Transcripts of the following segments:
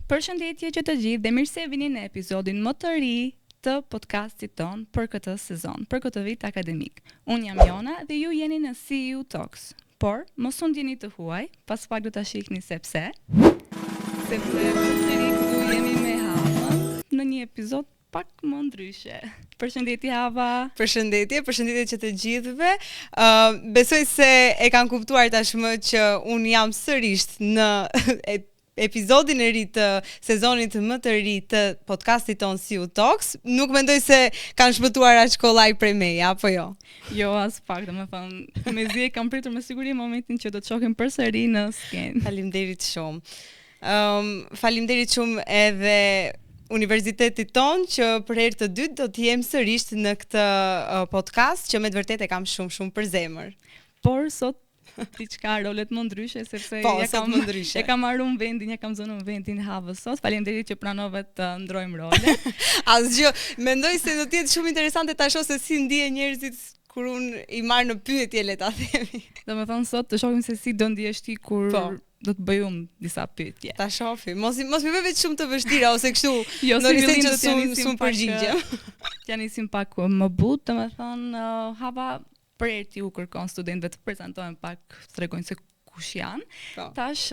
Përshëndetje që të gjithë dhe mirë se vini në episodin më të ri të podcastit ton për këtë sezon, për këtë vit akademik. Unë jam Jona dhe ju jeni në CU Talks. Por, mos u ndjeni të huaj, pas pak do ta shihni sepse përsëri këtu jemi me Havën në një episod pak më ndryshe. Përshëndetje Hava. Përshëndetje që të gjithëve. Besoj se e kanë kuptuar tashmë që unë jam sërish në episodin e ri të sezonit më të ri të podcastit ton CU Talks. Nuk mendoj se kanë shpëtuar aq kollaj prej meja, apo jo? Jo, as pak, domethënë, mezi e kam pritur me siguri momentin që do të shohim përsëri në skenë. Faleminderit shumë. Faleminderit shumë edhe universitetit ton që për herë të dytë do të jem sërish në këtë podcast që me të vërtetë e kam shumë për zemër. Por sot diçka rolet më ndryshe sepse e kam marrë vendin, ja kam zonë vendin Havës sot. Faleminderit që pranove të ndrojmë rolet. Asgjë, mendoj se do të jetë shumë interesante ta shoh se si ndihen njerëzit kur unë i marr në pyetje, le ta themi. Domethënë sot të shohim se si do ndihesh ti kur do të bëj unë disa pyetje. Ta shohim. Mos më bëj vetë shumë të vështira ose kështu. Jo, në risë që sun përgjigje. Ja nisim pak më butë, domethënë Hava për herë ti u kërkon studentëve të prezantohen pak, të tregojnë se kush janë. Tash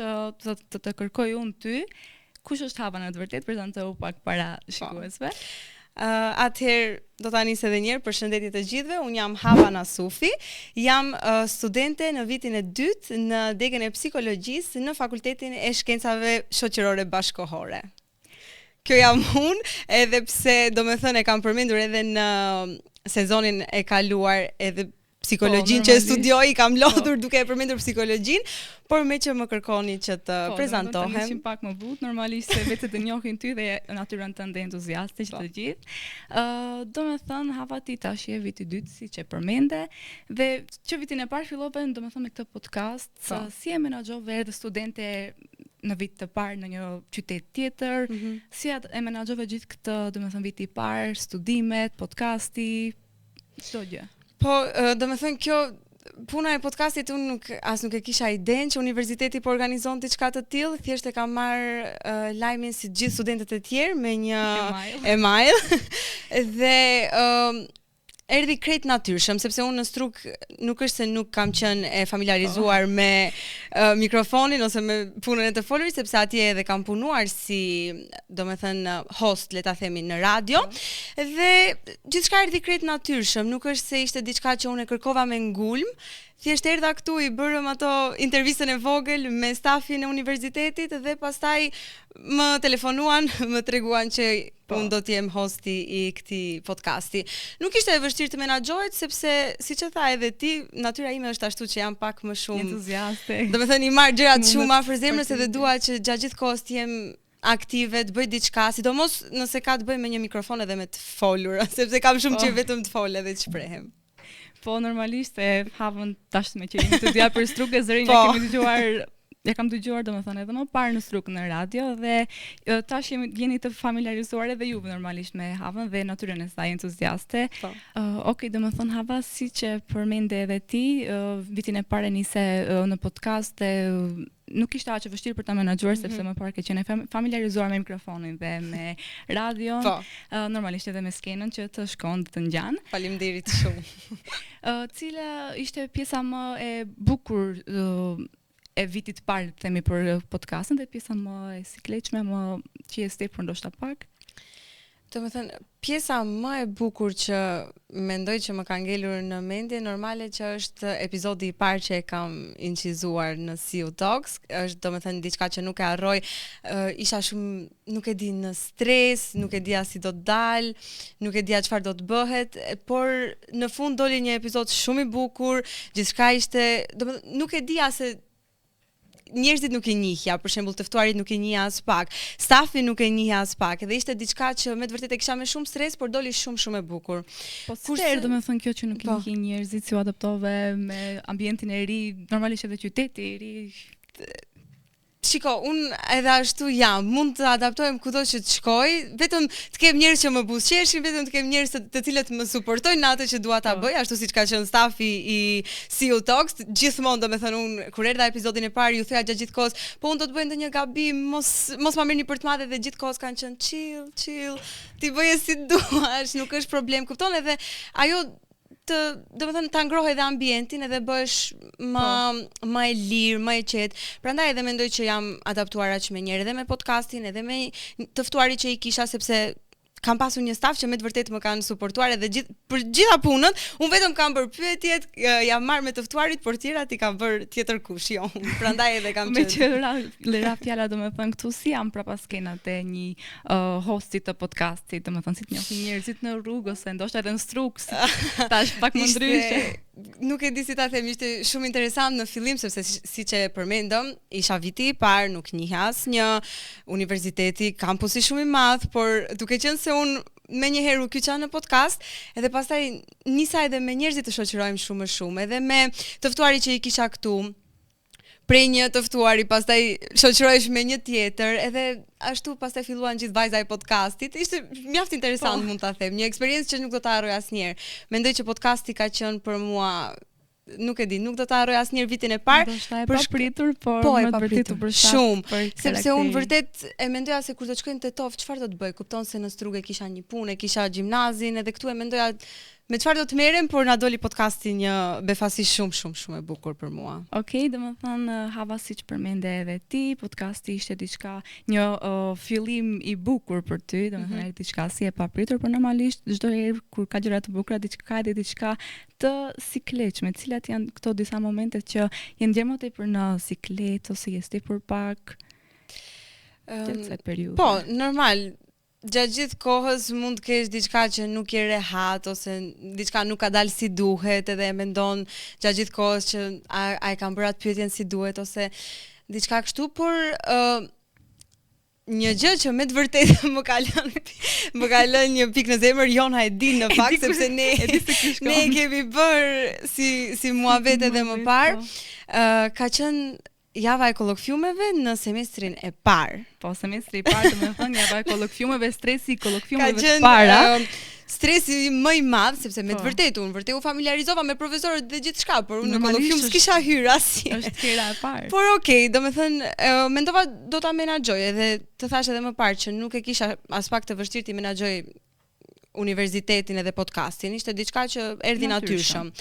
të kërkoj unë ty, kush është Hava në të vërtetë, prezantohu pak para shikuesve. Atëherë do ta nis edhe një herë, përshëndetje të gjithëve. Unë jam Hava Nasufi, jam studente në vitin e dytë në degën e psikologjisë në Fakultetin e Shkencave Shoqërore Bashkohore. Kjo jam unë, edhe pse domethënë e kam përmendur edhe në sezonin e kaluar edhe psikologjinë që studioj, kam lodhur duke e përmendur psikologjinë, por me që më kërkoni që të prezantohem. Do të nisim pak më butë, normalisht se vetë të njohin ty dhe natyrën tënde entuziaste që të gjithë. Domethënë Hava ti tash je viti i dytë, siç e përmende, dhe që vitin e parë fillove domethënë me këtë podcast, si e menaxhove edhe studente në vit të parë në një qytet tjetër, si e menaxhove gjithë këtë domethënë viti i parë, studimet, podcasti, çdo gjë. Po, domethënë kjo puna e podcastit unë nuk e kisha idenë që universiteti po organizon diçka të tillë, thjesht e kam marr lajmin si gjithë studentët e tjerë me një email dhe erdhi krejt natyrshëm, sepse unë në Struk nuk është se nuk kam qenë e familiarizuar me mikrofonin ose me punën e të folurit, sepse atje edhe kam punuar si, domethënë, host, le ta themi, në radio, dhe gjithçka erdhi krejt natyrshëm, nuk është se ishte diçka që unë e kërkova me ngulm. Thjesht erdha këtu, i bërëm ato intervistën e vogël me stafin e universitetit dhe pastaj më telefonuan, më treguan që unë do të jem hosti i këtij podcasti. Nuk ishte e vështirë të menaxhohet sepse siç e tha edhe ti, natyra ime është ashtu që jam pak më shumë entuziaste. Domethënë i marr gjërat shumë afër zemrës edhe dua që gjatë gjithë kohës të jem aktive, të bëj diçka, sidomos nëse ka të bëjë me një mikrofon edhe me të folur, sepse kam shumë që vetëm të fol edhe të shprehem. Po normalisht e Havën tash me që jemi të dia për Struk e zërin ja kam dëgjuar domethënë edhe më parë në Struk në radio dhe tash jeni të familiarizuar edhe juve normalisht me Havën dhe natyrën e saj entuziaste. Okej, domethënë Hava, siç e përmende edhe ti, vitin e parë nise në podcast dhe nuk ishte aq e vështirë për ta menaxhuar sepse më parë ke qenë familiarizuar me mikrofonin dhe me radion, normalisht edhe me skenën që të shkon të ngjan. Faleminderit shumë. Cila ishte pjesa më e bukur e vitit parë, themi, për podcastin dhe pjesa më e sikletshme, më që e stepur ndoshta pak? Domethënë, pjesa më e bukur që mendoj që më ka ngelur në mendje normale që është epizodi i parë që e kam incizuar në CU Talks, është domethënë diçka që nuk e harroj, isha shumë, nuk e di, në stres, nuk e dija si do të dal, nuk e dija çfarë do të bëhet, por në fund doli një epizod shumë i bukur, gjithçka ishte, domethënë nuk e dija se njerëzit nuk e njihja, për shembull të ftuarit nuk e njihja as pak, stafi nuk e njihja as pak, dhe ishte diçka që me të vërtetë kisha me shumë stres, por doli shumë e bukur. Po si domethënë kjo që nuk e njihin njerëzit, si u adaptove me ambientin e ri, normalisht edhe qyteti i ri? shiko, unë edhe ashtu jam, mund të adaptohem kudo që të shkoj, vetëm të kem njerëz që më buzëqeshin, vetëm të kem njerëz të cilët më suportojnë në atë që dua ta bëj, ashtu siç ka qenë stafi i CEO Talks, gjithmonë domethënë unë kur erdha episodin e parë ju thoya gjatë gjithë kohës, po unë do të bëj ndonjë gabim, mos ma merrni për të madhe dhe gjithë kohës kanë qenë chill, ti bëje si duash, nuk është problem, kupton, edhe ajo domethënë ta ngrohë edhe ambientin edhe bësh më e lirë, më e qetë. Prandaj edhe mendoj që jam adaptuar aq më njëherë edhe me podcastin, edhe me të ftuarit që I kisha sepse kam pasur një staf që me të vërtetë më kanë suportuar edhe për gjitha punën, unë vetëm kam bërë pyetjet, jam marrë me të ftuarit, por tjerat I kam bërë tjetër kush, jo. Prandaj edhe kam me që ra fjala domethënë këtu si jam prapas skenat e një hosti të podcastit, domethënë si të njohin njerëzit në rrugë ose ndoshta edhe në struk, tash pak më ndryshe. Nuk e di si ta them, ishte shumë interesant në fillim sepse siç e përmendëm, isha viti I parë, nuk njihja asnjë, universiteti, kampusi shumë I madh, por duke qenë se unë me njëherë u kyqa në podcast, edhe pastaj nisa edhe me njerëzit të shoqërojmë shumë, edhe me të ftuarit që I kisha këtu, prej një të ftuari, pastaj shoqërohesh me një tjetër, edhe ashtu pastaj filluan gjithë vajza e podcastit. Ishte mjaft interesant, mund ta them, një eksperiencë që nuk do ta harroj asnjëherë. Mendoj që podcasti ka qenë për mua, nuk e di, nuk do ta harroj asnjëherë vitin e parë. Do shta e papritur, por më të vërtetë për shkak shumë, sepse unë vërtet e mendoja se kur do të shkojnë te TOF, çfarë do të bëj? Kupton se në Strugë kisha një punë, kisha gjimnazin, edhe këtu e mendoja me çfarë do të merrem, por na doli podcasti një befasi shumë e bukur për mua. Okej, domethënë Hava siç përmende edhe ti, podcasti ishte diçka, një fillim I bukur për ty, domethënë diçka si e papritur, por normalisht çdo herë kur ka gjëra të bukura, diçka edhe diçka të sikletshme, cilat janë këto disa momente që jenë ndjerë më tepër në siklet ose je tepër pak gjatë periudhë. Po, normal. Gjatë gjithë kohës mund të kesh diçka që nuk je rehat ose diçka nuk ka dalë si duhet edhe e mendon gjatë gjithë kohës që a e kam bërë atë pyetjen si duhet ose diçka kështu, por një gjë që me të vërtetë më ka lënë një pikë në zemër, Jona e din në fakt sepse ne kemi bërë si muhabet edhe më parë, ka qenë java e kolokviumeve në semestrin e parë. Po, semestri I parë, domethënë java e kolokviumeve, stresi I kolokviumeve të para. Stresi më I madh sepse me të vërtetë unë vërtet u familiarizova me profesorët dhe gjithçka, por unë në kolokvium s'kisha hyrë asnjë. Është hera e parë. Por okay, domethënë mendova do ta menaxhoj edhe të thash edhe më parë që nuk e kisha as pak të vështirë të menaxhoj universitetin edhe podcastin. Ishte diçka që erdhi natyrshëm.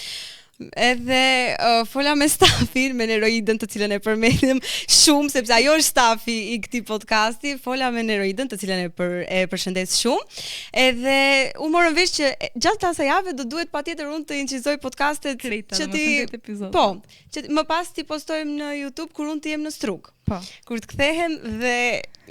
Edhe fola me stafin, me Neroidën të cilën e përmendëm shumë, sepse ajo është stafi I këtij podcasti, fola me Neroidën të cilën e përshëndes shumë, edhe u morën vesh që gjatë asaj jave do duhet patjetër unë të incizoj podcastet që ti që më pas ti postojmë në YouTube kur unë të jem në Strug. Po. Kur të kthehem dhe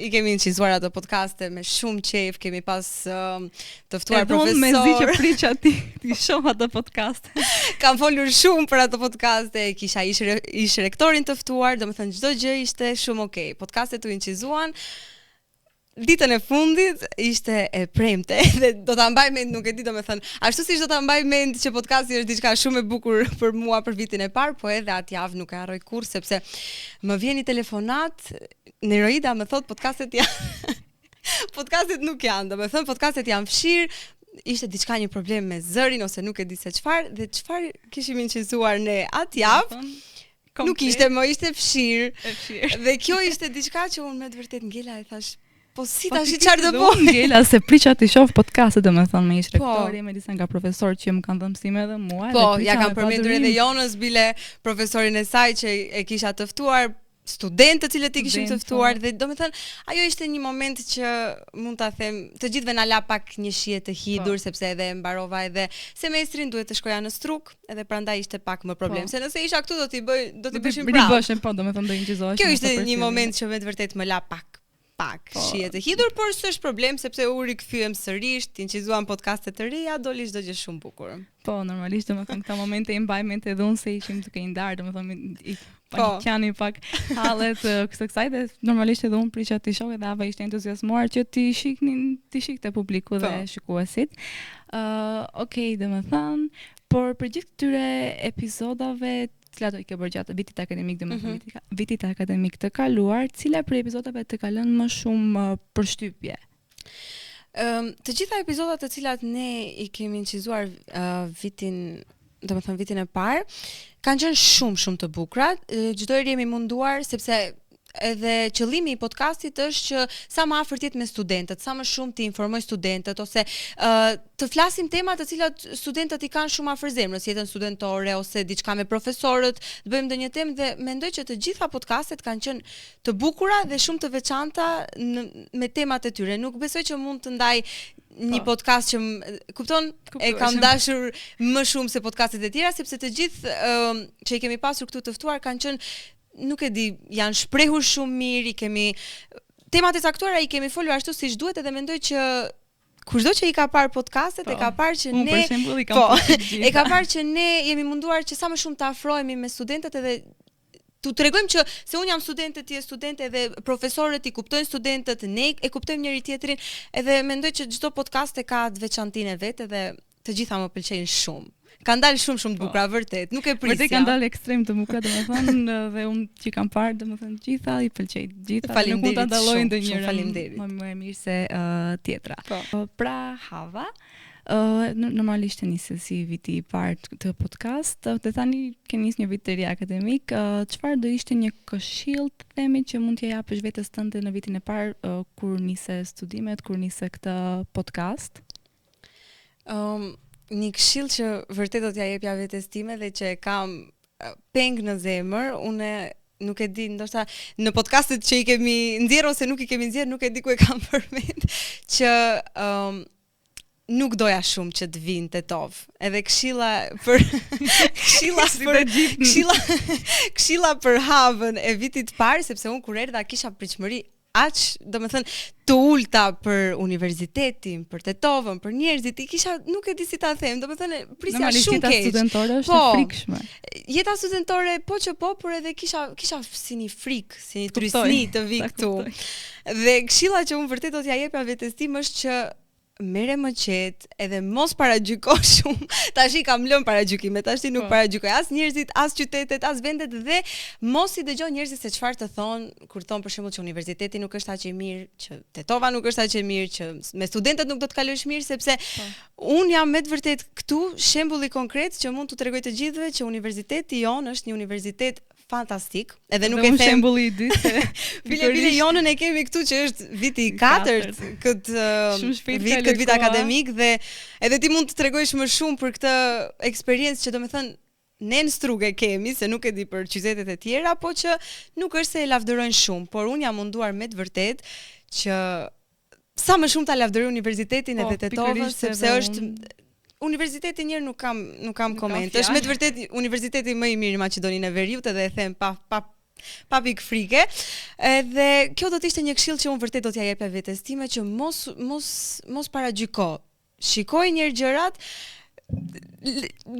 I kemi incizuar ato podcaste me shumë qejf, kemi pas të ftuar profesor. Edhe unë mezi që priqa ti shoh ato podcaste. Kam folur shumë për ato podcaste, kisha ish rektorin të ftuar, domethënë çdo gjë ishte shumë okay. Podcastet u incizuan. Ditën e fundit ishte e premte dhe do ta mbaj mend, nuk e di domethënë, ashtu siç do ta mbaj mend që podcasti është diçka shumë e bukur për mua për vitin e parë, po edhe atë javë nuk e harroj kurrë sepse më vjen I telefonat, Neroida më thot podcastet janë podcastet nuk janë, domethënë podcastet janë fshir, ishte diçka një problem me zërin ose nuk e di se çfarë dhe çfarë kishim incizuar ne atë javë. Nuk ishte më, ishte fshir. Dhe kjo ishte diçka që unë me të vërtet ngela e thash po si tash çfarë do bëj? Ngela se priça ti shoh podcastet domethënë me ish rektori, me disa nga profesorë që më kanë dhënë mësime edhe mua. Po, ja kam përmendur edhe Jonës bile profesorin e saj që e kisha të ftuar, studentë të cilët I kishim të ftuar dhe domethënë ajo ishte një moment që mund ta them të gjithëve na la pak një shije të hidhur sepse edhe mbarova edhe semestrin, duhet të shkoja në Strug, edhe prandaj ishte pak më problem. Se nëse isha këtu do t'i bëshim prapë. Ribëshim, po, domethënë do incizohesh. Kjo ishte një moment që me të vërtet më la pak shije të hidhur, por s'është problem sepse u rikthyem sërish, incizuam podcaste të reja, doli çdo gjë shumë bukur. Po, normalisht domethënë këta momente I mbaj mend edhe unë se ishim duke I ndarë, domethënë qani pak hallet kësaj dhe normalisht edhe unë priça ti shoh edhe Ava ishte entuziazmuar që ti shikte publiku dhe shikuesit. Okej, domethënë, por për gjithë këtyre episodave cilat do I ke bërë gjatë vitit akademik domethënë vitit akademik të kaluar, cila prej epizodave të ka lënë më shumë përshtypje? Të gjitha epizodat të cilat ne i kemi incizuar vitin e parë, kanë qenë shumë të bukura. Çdo herë jemi munduar, sepse edhe qëllimi i podcastit është që sa më afër të jetë me studentët, sa më shumë të informoj studentët ose të flasim tema të cilat studentët i kanë shumë afër zemrës, jetën studentore ose diçka me profesorët, të bëjmë ndonjë temë dhe mendoj që të gjitha podcastet kanë qenë të bukura dhe shumë të veçanta me temat e tyre. Nuk besoj që mund të ndaj një podcast që e kam dashur më shumë se podcastet e tjera, sepse të gjithë që i kemi pasur këtu të ftuar kanë qenë, nuk e di, janë shprehur shumë mirë, temat e caktuara i kemi folur ashtu siç duhet, edhe mendoj që kushdo që i ka parë podcastet e ka parë që e ka parë që ne jemi munduar që sa më shumë të afrohemi me studentët edhe tu tregojmë që se unë jam studente, ti je studente, edhe profesorët i kuptojnë studentët, ne e kuptojmë njëri tjetrin, edhe mendoj që çdo podcast e ka të veçantinë e vet, edhe të gjitha më pëlqejnë shumë. Kanë dalë shumë të bukura, vërtet, nuk e prisja. Vërtet kanë dalë ekstrem të bukura, domethënë, dhe unë që kam parë, domethënë gjitha i pëlqej gjitha. Nuk mund ta dalloj ndonjërin më mirë se tjetra. Pra Hava, normalisht nisë si viti i parë të podcast, dhe tani ke nisë një vit të ri akademik, çfarë do ishte një këshill të themi që mund t'ja japësh vetes tënde në vitin e parë kur nise studimet, kur nise këtë podcast? Një këshill që vërtet do t'ja jepja vetes time dhe që e kam peng në zemër, unë nuk e di, ndoshta në podcastet që i kemi nxjerrë ose nuk i kemi nxjerrë, nuk e di ku e kam përmend, që nuk doja shumë që të vinte Tetov. Edhe këshilla për Havën e vitit parë, sepse unë kur erdha kisha pritshmëri aq, domethënë, të ulta për universitetin, për Tetovën, për njerëzit, nuk e di si ta them, domethënë prisja shumë keq. Jeta studentore është e frikshme. Jeta studentore por edhe kisha si një frikë, si një trysni të vi këtu. Dhe këshilla që unë vërtet do t'ja jepja vetes tim është që mere më qetë, edhe mos paragjyko shumë. Tash i kam lënë paragjykimet, tash nuk paragjykoj as njerëzit, as qytetet, as vendet, dhe mos i dëgjoj njerëzit se çfarë të thonë kur thonë për shembull që universiteti nuk është aq i mirë, që Tetova nuk është aq e mirë, që me studentët nuk do të kalosh mirë, sepse un jam me të vërtet këtu shembulli konkret që mund t'u tregoj të gjithëve që universiteti jonë është një universitet fantastik, edhe nuk e them shembulli i dytë se Bile jonën e kemi këtu që është viti i 4 këtë vit akademik, dhe edhe ti mund të tregojsh më shumë për këtë eksperiencë që domethënë ne në Strugë kemi, se nuk e di për qytetet e tjera, po që nuk është se e lavdërojnë shumë, por unë jam munduar me të vërtet që sa më shumë ta lavdëroj universitetin edhe Tetovën, sepse është universiteti njërë nuk kam koment. Është me të vërtet universiteti më i mirë në Maqedoninë e Veriut, edhe e them pa pikë frike. Dhe kjo do të ishte një këshill që unë vërtet do t'ja jepja vetes time, që mos paragjyko. Shikoj njëherë gjërat,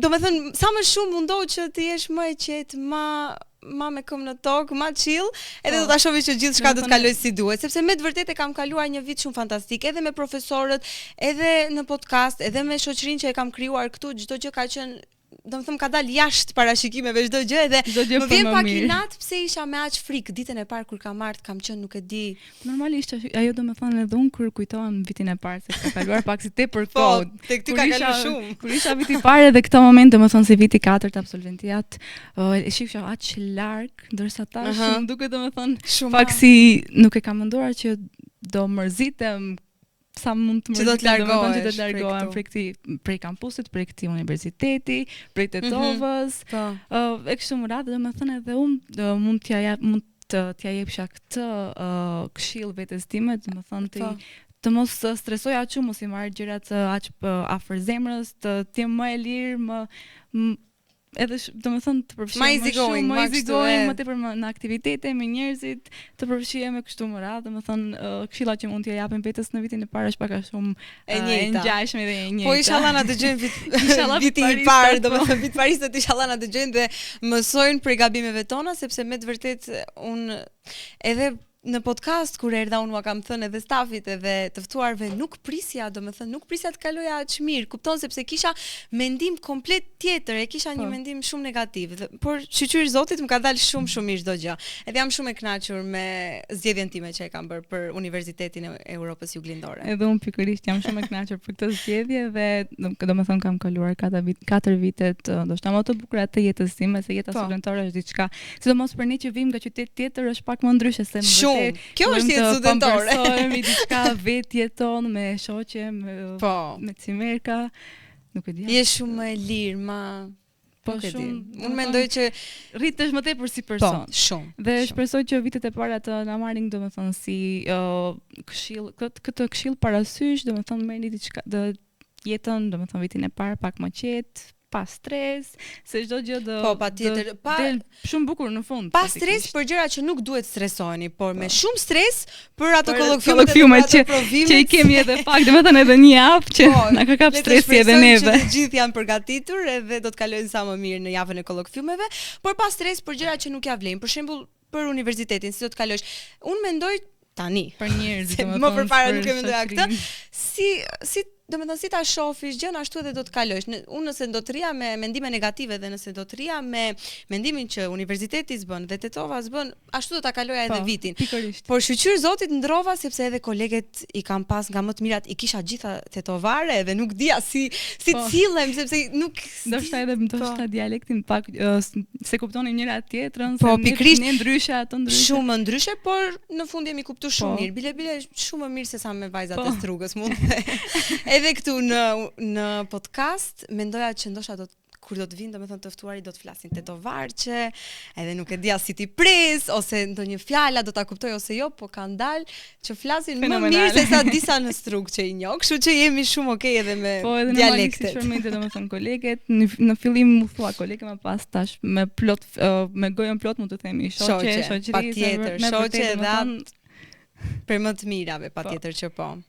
domethënë sa më shumë mundohu që të jesh më e qetë, ma me këmbë në tokë, ma chill, edhe do ta shohësh që gjithçka do të kalojë si duhet, sepse me të vërtetë kam kaluar një vit shumë fantastik, edhe me profesorët, edhe në podcast, edhe me shoqërinë që e kam krijuar këtu, çdo gjë ka qenë, domethënë ka dalë jashtë parashikimeve çdo gjë, edhe më vjen pak inat pse isha me aq frikë ditën e parë kur kam ardhur, kam qenë nuk e di. Normalisht ajo domethënë edhe unë kur kujtohem vitin e parë se ka kaluar pak si tepër kohë. Tek ty ka kaluar shumë. Kur isha viti i parë edhe këtë moment domethënë se viti 4 absolventiat, e shifsha aq larg, ndërsa tash më duket domethënë pak si nuk e kam menduar që do mërzitem sa mund të që do të largohem prej kampusit, prej këtij universiteti, prej Tetovës. E kështu me radhë, domethënë edhe unë mund t'ja jepsha këtë këshill vetes time, domethënë të mos stresoj aq shumë, mos i marr gjërat aq afër zemrës, të jem më e lirë, edhe domethënë të përfshihem më easygoing, më tepër në aktivitete me njerëzit, të përfshihem kështu më radhë, domethënë këshilla që mund t'ja japim vetes në vitin e parë është pak a shumë e ngjashme dhe e njëjta. Po inshallah na dëgjojnë viti i parë, domethënë vit parisët inshallah na dëgjojnë dhe mësojnë prej gabimeve tona, sepse me të vërtet unë edhe në podcast kur erdha unë ua kam thënë edhe stafit edhe të ftuarve nuk prisja të kaloja aq mirë, kupton sepse kisha mendim komplet tjetër, e kisha një mendim shumë negativ, por shqyr Zotit më ka dalë shumë mirë çdo gjë. Edhe jam shumë e kënaqur me zgjedhjen time që e kam bërë për Universitetin e Europës Juglindore. Edhe unë pikërisht jam shumë e kënaqur për këtë zgjedhje dhe domethënë kam kaluar 4 vitet ndoshta më të bukura të jetës time, se jeta studentore është diçka, sidomos për ne që vim nga qytet tjetër është pak më ndryshe se më. Kjo është jetë studentore. Ne diçka vetë jeton me shoqe, me cimerka, nuk e di. Je shumë më e lirë, po shumë. Unë mendoj që rritesh më tepër si person. Po, shumë. Dhe shpresoj që vitet e para të na marrin domethënë si këshill, këtë këshill parasysh, domethënë merrni diçka jetën, domethënë vitin e parë pak më qetë, pa stres, se çdo gjë do patjetër, del shumë bukur në fund. Pa stres për gjëra që nuk duhet stresoni, por me shumë stres për ato kollokviumet që i kemi edhe pak, domethënë edhe një javë që na ka kap stresi edhe neve. Të gjithë janë përgatitur edhe do të kalojnë sa më mirë në javën e kollokviumeve, por pa stres për gjëra që nuk ja vlen. Për shembull, për universitetin, si do të kalosh. Unë mendoj tani për njerëzit, domethënë. Më përpara nuk e mendoja këtë. Si domethënë si ta shofish gjën ashtu edhe do të kalosh. Unë nëse do të rria me mendime negative dhe nëse do të rria me mendimin që universiteti s'bën dhe tetova s'bën, ashtu do ta kaloja edhe vitin. Pikërisht. Por shqyr Zotit ndrova sepse edhe koleget i kam pas nga më të mirat, i kisha gjitha tetovare dhe nuk dija si cillem sepse nuk ndoshta edhe dialektin pak se kuptonin njëra tjetrën, se ne ndryshe, ato ndryshe. Shumë ndryshe, por në fund jemi kuptuar shumë mirë. Bile shumë më mirë se sa me vajzat e strugës mund. Edhe këtu në podcast mendoja që ndoshta kur do të vinë domethënë të ftuarit do të flasin tetovarçe, edhe nuk e dia si ti pres ose ndonjë fjala do ta kuptoj ose jo, po kanë dalë që flasin më mirë se sa disa në strug që i njoh, kështu që jemi shumë okay edhe me dialektet. Po edhe në domethënë koleget, në fillim u thua kolege, më pas tash me plot me gojën plot mund të themi shoqëri, patjetër, shoqë edhe për më të mirave, patjetër që po.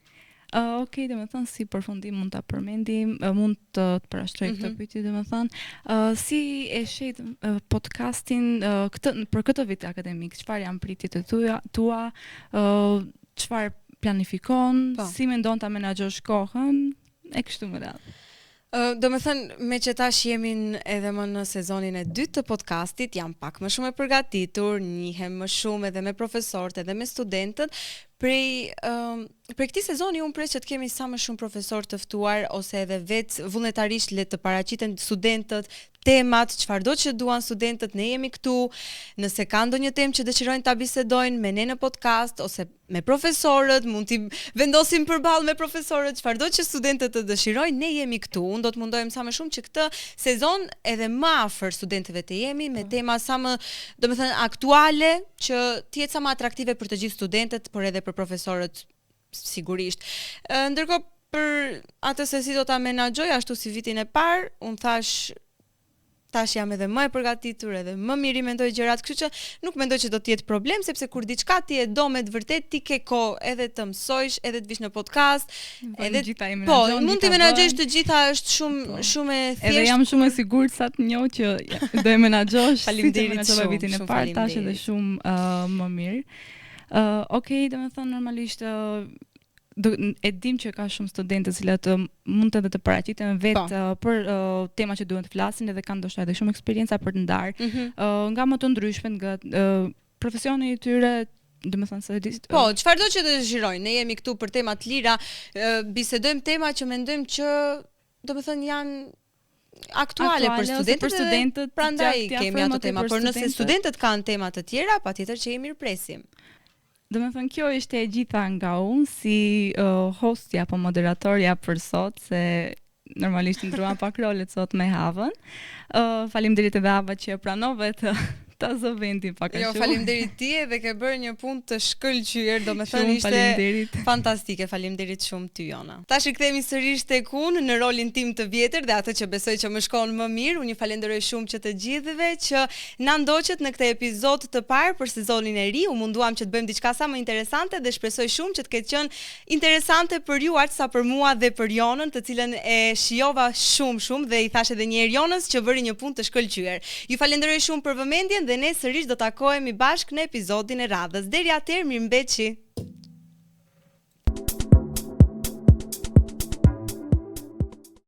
Okej, domethënë si përfundim mund ta përmendim, mund të parashtroj këtë pyetje domethënë, si e sheh podcastin për këtë vit akademik, çfarë janë pritjet e tua, çfarë planifikon, si mendon ta menaxhosh kohën e kështu me radhë. Domethënë, me që tash jemi edhe më në sezonin e dytë të podcastit, jam pak më shumë e përgatitur, njihem më shumë edhe me profesorët edhe me studentët. Prej këtij sezoni unë pres që të kemi sa më shumë profesorë të ftuar ose edhe vetë vullnetarisht le të paraqiten studentët temat, çfarëdo që duan studentët, ne jemi këtu. Nëse ka ndonjë temë që dëshirojnë ta bisedojnë me ne në podcast ose me profesorët, mund t'i vendosim përballë me profesorët, çfarëdo që studentët të dëshirojnë, ne jemi këtu. Unë do të mundohem sa më shumë që këtë sezon edhe më afër studentëve të jemi me tema sa më, domethënë, aktuale, që të jetë sa më atraktive për të gjithë studentët, por edhe për profesorët sigurisht. Ndërkohë për atë se si do ta menaxhoj ashtu si vitin e parë, unë tash jam edhe më e përgatitur, edhe më mirë i mendoj gjërat, kështu që nuk mendoj që do të jetë problem, sepse kur diçka ti e do me të vërtet, ti ke kohë edhe të mësojsh, edhe të vish në podcast, edhe mund të menaxhosh të gjitha, është shumë e thjeshtë. Edhe jam shumë e sigurt sa të njoh që do e menaxhosh. Faleminderit shumë vitin e parë, tash edhe shumë më mirë. Okej, domethënë normalisht e dim që ka shumë studentë të cilët mund të paraqiten vetë për tema që duhen të flasin edhe kanë ndoshta edhe shumë eksperjenca për të ndarë nga më të ndryshme, nga profesioni i tyre, domethënë se çfarëdo që dëshirojnë, ne jemi këtu për tema të lira, bisedojmë tema që mendojmë që domethënë janë aktuale për studentët, prandaj kemi ato tema, por nëse studentët kanë tema të tjera, patjetër që i mirëpresim. Domethënë kjo ishte e gjitha nga unë si hostja apo moderatorja për sot, se normalisht ndruan pak rolet sot me Havën. Faleminderit edhe Hava që pranove të zëvendin pak ashtu. Jo, faleminderit ti edhe ke bërë një punë të shkëlqyer, domethënë ishte fantastike. Faleminderit shumë ty, Jona. Tash i kthehemi sërish tek unë në rolin tim të vjetër dhe atë që besoj që më shkon më mirë. Unë ju falenderoj shumë që të gjithëve që na ndoqët në këtë epizod të parë për sezonin e ri. U munduam që të bëjmë diçka sa më interesante dhe shpresoj shumë që të ketë qenë interesante për ju aq sa për mua dhe për Jonën, të cilën e shijova shumë dhe i thash edhe një herë Jonës që bëri një punë të shkëlqyer. Ju falenderoj shumë për vëmendjen dhe ne sërish do takohemi bashkë në episodin e radhës. Deri atëherë, mirëmbëçi.